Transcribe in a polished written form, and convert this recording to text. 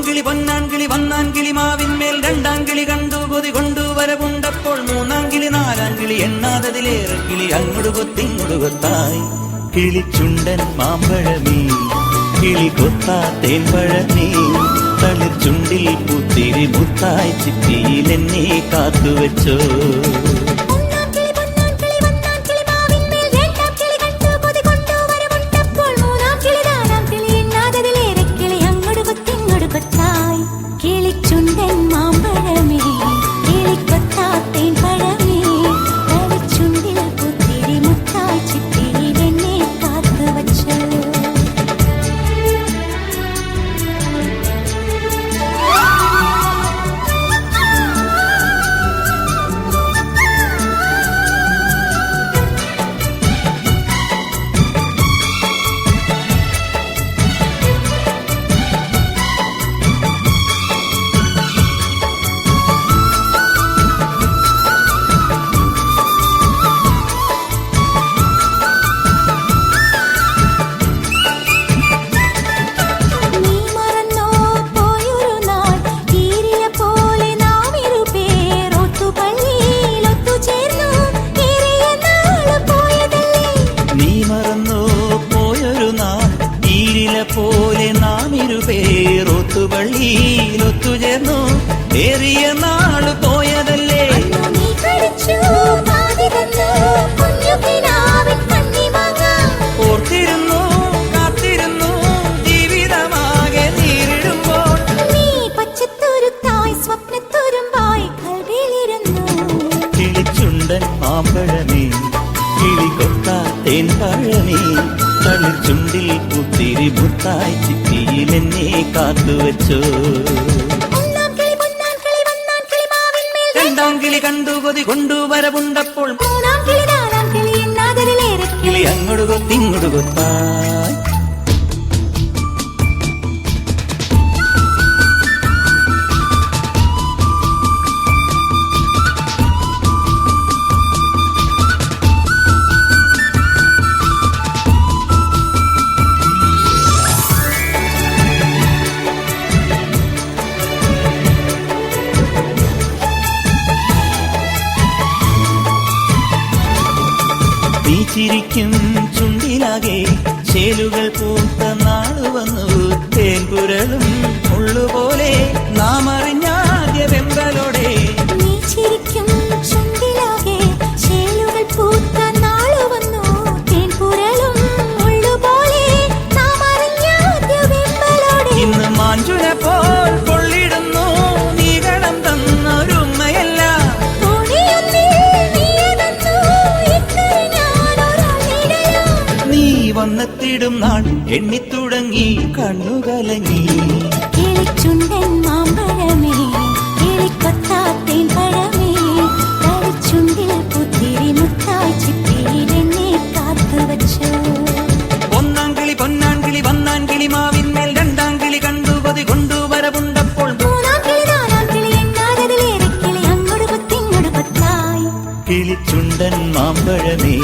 കിളി പൊന്നാൻ കിളി വന്നാൻ കിളി മാവിന്മേൽ രണ്ടാം കിളി കണ്ടു കൊതി കൊണ്ടുവരവുണ്ടപ്പോൾ മൂന്നാം കിളി നാലാം കിളി എണ്ണാതതിലേറെ കിളി അങ്ങോട്ട് കൊത്തിങ്ങോട്ട് കൊത്തായി. കിളിച്ചുണ്ടൻ മാമ്പഴമേ കിളി കൊത്താ തേൻപഴമേ തളിർ ചുണ്ടിൽ പൂത്തിരി മുത്തായി ചിപ്പിയിൽ എന്നെ കാത്തുവെച്ചോ. കിളിച്ചുണ്ടൻ മാമ്പഴമേ കിളിക്കൊത്താ തേൻപഴമേ തളിർ ചുണ്ടിൽ പൂത്തിരി മുത്തായി ചിപ്പിയിൽ എന്നെ കാത്തുവെച്ചോ. പോലെ നാം ഇരുപേരൊത്തുപള്ളിയിലൊത്തുചേർന്നു ഏറിയ നാള് പോയതല്ലേ. ഓർത്തിരുന്നു കാത്തിരുന്നു ജീവിതമാകെ നേരിടുമ്പോൾ കിളിച്ചുണ്ടൻ മാമ്പഴമേ കിളികൊത്താ തേൻപഴമേ തളിർ ചുണ്ടിൽ പൂത്തിരി മുത്തായി ചിപ്പിയിൽ എന്നെ കാത്തുവെച്ചോ. രണ്ടാം കിളി കണ്ടു കൊതി കൊണ്ടുവരവുണ്ടപ്പോൾ കിളി അങ്ങോട്ട് കൊത്തിങ്ങോട്ട് കൊത്തായി. നീ ചിരിക്കും ചുണ്ടിലാകെ ചേലുകൾ പൂത്ത നാള് വന്നു തേൻപുരളും മുള്ളുപോലെ നാം അറിഞ്ഞാദ്യ വെമ്പലോടെ. നീ ചിരിക്കും ചുണ്ടിലാകെ ചേലുകൾ പൂത്ത നാള് വന്നു തേൻപുരളും മുള്ളുപോലെ നാം അറിഞ്ഞാദ്യ വെമ്പലോടെ. ഇന്ന് മാഞ്ചുന പോൽ കൊള്ളിടുന്നു നീ കടം തന്നൊരുമ്മയല്ല. വന്നെത്തിടും നാൾ എണ്ണിത്തുടങ്ങി കണ്ണുകലങ്ങി. കിളിച്ചുണ്ടൻ മാമ്പഴമേ കിളിക്കൊത്താ തേൻപഴമേ തളിർ ചുണ്ടിൽ പൂത്തിരി മുത്തായി ചിപ്പിയിൽ എന്നെ കാത്തുവെച്ചോ. ഒന്നാം കിളി പൊന്നാൻ കിളി വന്നാൻ കിളി മാവിന്മേൽ രണ്ടാം കിളി കണ്ടു കൊതി കൊണ്ടുവരവുണ്ടപ്പോൾ മൂന്നാം കിളി നാലാം കിളി എണ്ണാതതിലേറെ കിളി അങ്ങോട്ട് കൊത്തിങ്ങോട്ട് കൊത്തായി. കിളിച്ചുണ്ടൻ മാമ്പഴമേ